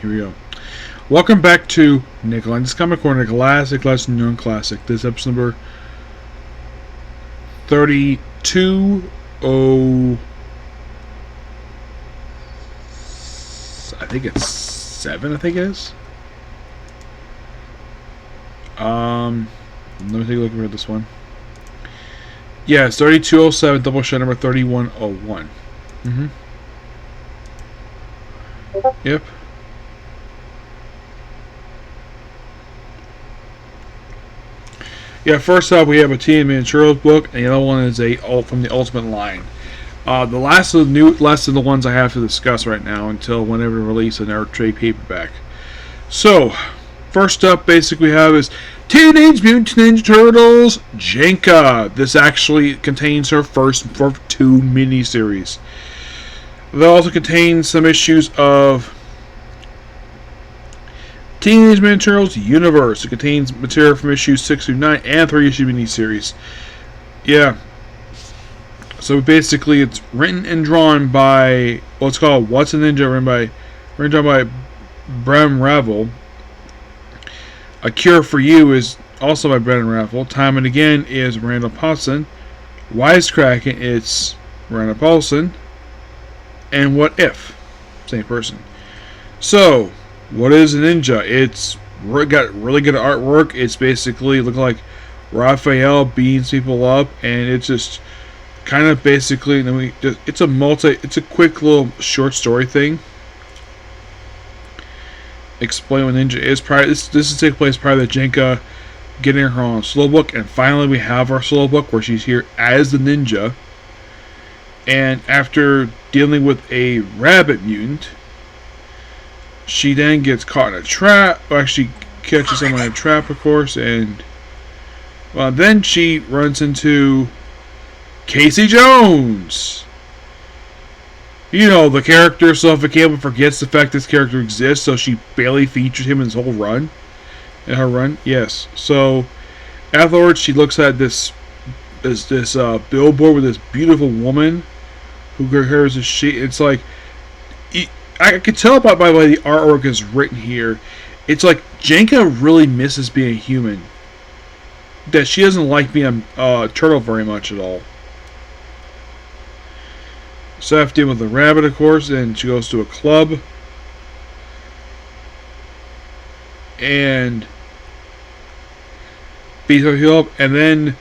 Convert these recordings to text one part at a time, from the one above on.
Here we go. Welcome back to Lenz Comic Corner, Classic Lesson Known Classic. This is episode number 32. I think it's 7. I think it is. Let me take a look at this one. Yeah, it's 3207, Doubleshot number 3101. Yep. Yeah, first up we have a Teen Miniatures book, and the other one is from the Ultimate line. The last of the ones I have to discuss right now until whenever release in our trade paperback. So, first up, basically we have is Teenage Mutant Ninja Turtles Jennika. This actually contains her first of 2 miniseries. It also contains some issues of Teenage Mutant Ninja Turtles Universe. It contains material from issues 6 through 9 and 3-issue miniseries. Yeah. So basically, it's written and drawn by what's called What's a Ninja, written and drawn by Bram Ravel. A Cure for You is also by Brennan Ravel. Time and Again is Randall Paulson. Wisecracking, it's Randall Paulson. And What If? Same person. So, what is a ninja? It's got really good artwork. It's basically looking like Raphael beats people up, and it's just kind of basically it's a quick little short story thing. Explain what ninja is. This is take place prior to Jennika getting her own solo book, and finally we have our solo book where she's here as the ninja. And after dealing with a rabbit mutant, she then gets caught in a trap. Well, actually, catches someone in a trap, of course, and then she runs into Casey Jones. You know, the character, so if Campbell forgets the fact this character exists, so she barely features him in his whole run. In her run, yes. So, afterwards, she looks at this billboard with this beautiful woman who wears a sheet. It's like, I can tell by the way the artwork is written here. It's like Jennika really misses being human. That she doesn't like being a turtle very much at all. So after dealing with the rabbit, of course, and she goes to a club. And beats her heel up, and then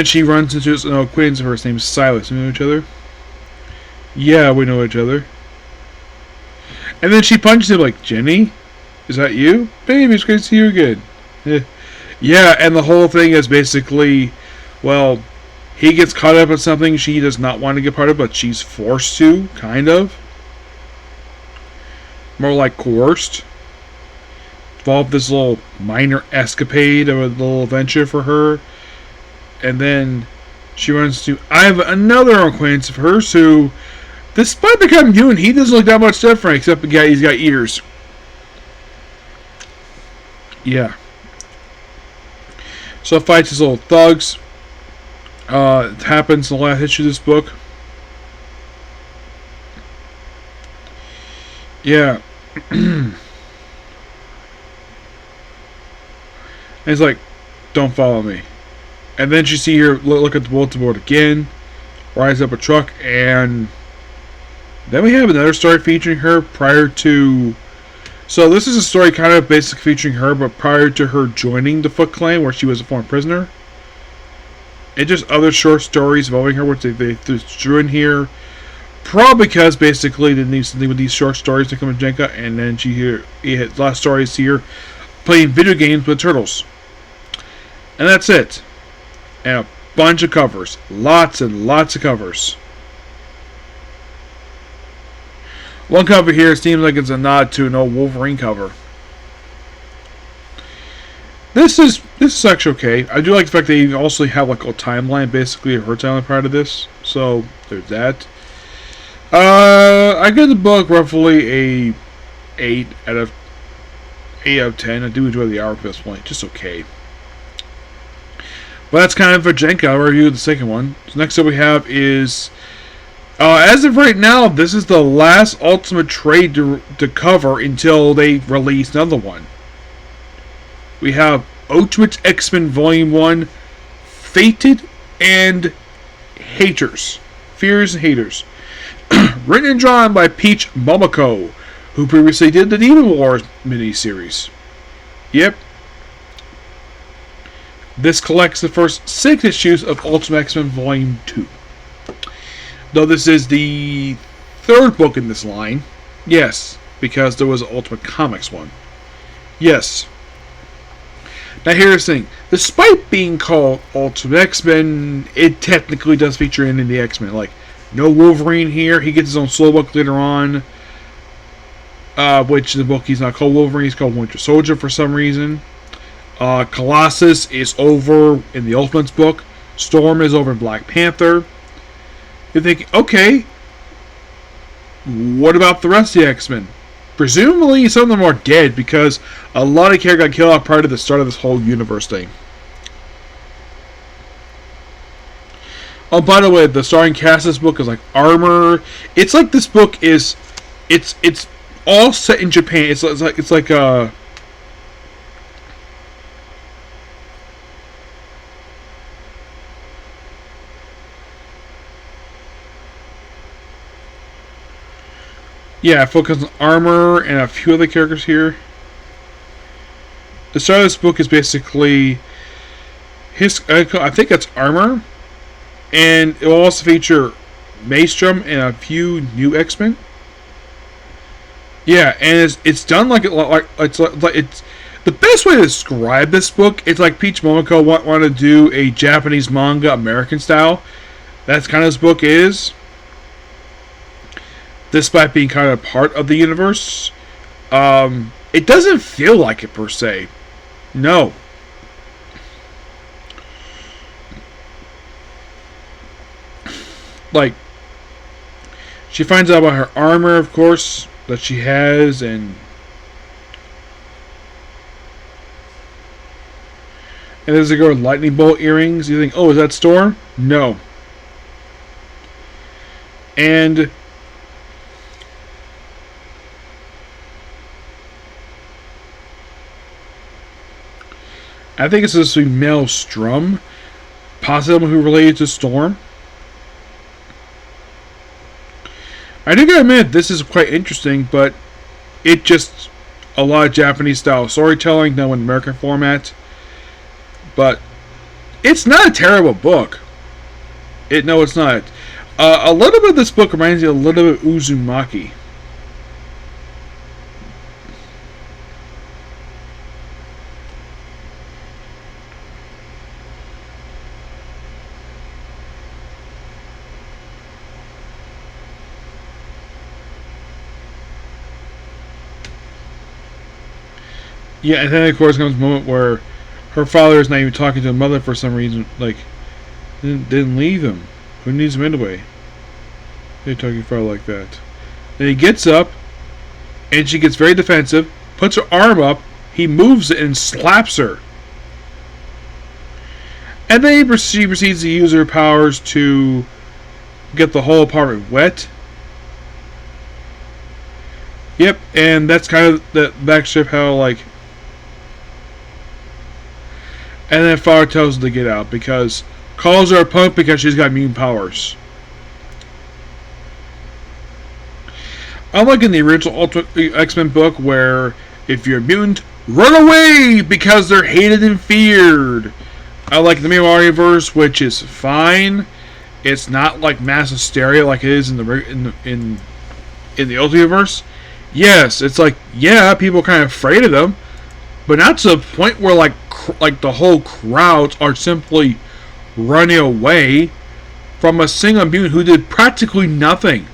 she runs into an acquaintance of hers named Silas. You know each other? Yeah, we know each other. And then she punches him like, Jenny? Is that you? Baby, it's great to see you again. Yeah, and the whole thing is basically, well, he gets caught up in something she does not want to get part of, but she's forced to, kind of. More like coerced. Involved this little minor escapade of a little adventure for her. And then she runs to another acquaintance of hers who, despite becoming human, he doesn't look that much different, except he's got ears. Yeah. So fights his little thugs. It happens in the last issue of this book. Yeah. And he's like, don't follow me. And then you see her look at the bulletin board again, rise up a truck, and then we have another story featuring her prior to. So this is a story kind of basically featuring her, but prior to her joining the Foot Clan, where she was a former prisoner. And just other short stories involving her, which they threw in here. Probably because basically they need something with these short stories to come with Jennika, and then last story is here playing video games with turtles. And that's it. And a bunch of covers. Lots and lots of covers. One cover here seems like it's a nod to an old Wolverine cover. This is actually okay. I do like the fact they also have like a timeline, basically of her timeline prior to this. So there's that. I give the book roughly a 8 out of 10. I do enjoy the arc at this point. Just okay. But that's kind of for Jennika. I'll review the second one. So next up we have is, as of right now, this is the last Ultimate trade to cover until they release another one. We have Ultimate X-Men Volume 1, Fated and Haters. Fears and Haters. Written and drawn by Peach Momoko, who previously did the Demon Wars miniseries. Yep. This collects the first 6 issues of Ultimate X-Men Volume 2. Though this is the 3rd book in this line. Yes, because there was an Ultimate Comics one. Yes. Now here's the thing. Despite being called Ultimate X-Men, it technically does feature any of the X-Men. Like, no Wolverine here. He gets his own solo book later on. Which in the book he's not called Wolverine, he's called Winter Soldier for some reason. Colossus is over in the Ultimates book. Storm is over in Black Panther. You think, okay, what about the rest of the X-Men? Presumably some of them are dead because a lot of characters got killed off prior to the start of this whole universe thing. Oh, by the way, the starring cast of this book is like Armor. It's like this book is, it's all set in Japan. It's like yeah, focus on Armor and a few other characters here. The start of this book is basically his. I think it's Armor, and it will also feature Maelstrom and a few new X-Men. Yeah, and it's done like it's the best way to describe this book. It's like Peach Momoko want to do a Japanese manga American style. That's kind of this book is. Despite being kind of part of the universe, it doesn't feel like it per se. No. Like, she finds out about her armor, of course, that she has, and there's a girl with lightning bolt earrings. You think, oh, is that Storm? No. And I think it's supposed to be Maelstrom, possibly who related to Storm. I do gotta admit, this is quite interesting, but it just a lot of Japanese style storytelling done in American format. But it's not a terrible book. No, it's not. A little bit of this book reminds me a little bit of Uzumaki. Yeah, and then of course comes a moment where her father is not even talking to her mother for some reason. Like, didn't leave him. Who needs him anyway? They're talking father like that. Then he gets up, and she gets very defensive, puts her arm up, he moves it and slaps her. And then she proceeds to use her powers to get the whole apartment wet. Yep, and that's kind of the backstrip how, like, and then father tells her to get out because calls her a punk because she's got mutant powers. Unlike in the original Ultimate X-Men book where if you're a mutant, run away because they're hated and feared. I like the Mirror-Verse, which is fine. It's not like mass hysteria like it is in the Ultimateverse. Yes, it's like, yeah, people are kind of afraid of them, but not to the point where like the whole crowds are simply running away from a single mutant who did practically nothing.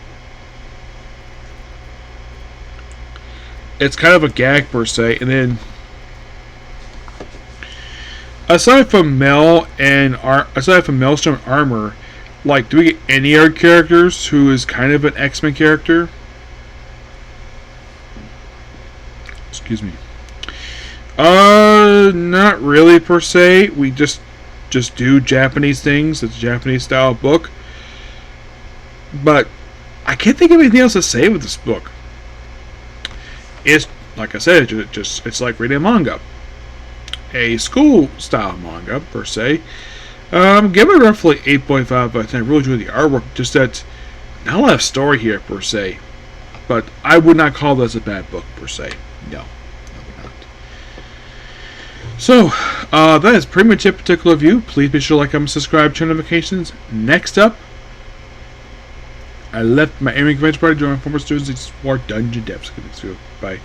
It's kind of a gag per se, and then aside from Maelstrom and Armor, like, do we get any other characters who is kind of an X-Men character? Excuse me. Not really per se. We just just do Japanese things. It's a Japanese style book. But I can't think of anything else to say with this book. It's, like I said, it's like reading a manga. A school style manga, per se. Give it roughly 8.5 out of 10. I really enjoy the artwork. Just that, not a lot of story here, per se. But I would not call this a bad book, per se. No, I would not. So, that is pretty much it, particular review. Please be sure to like, comment, subscribe, turn notifications. Next up, I left my aiming convention party during former students explore dungeon depths. Bye.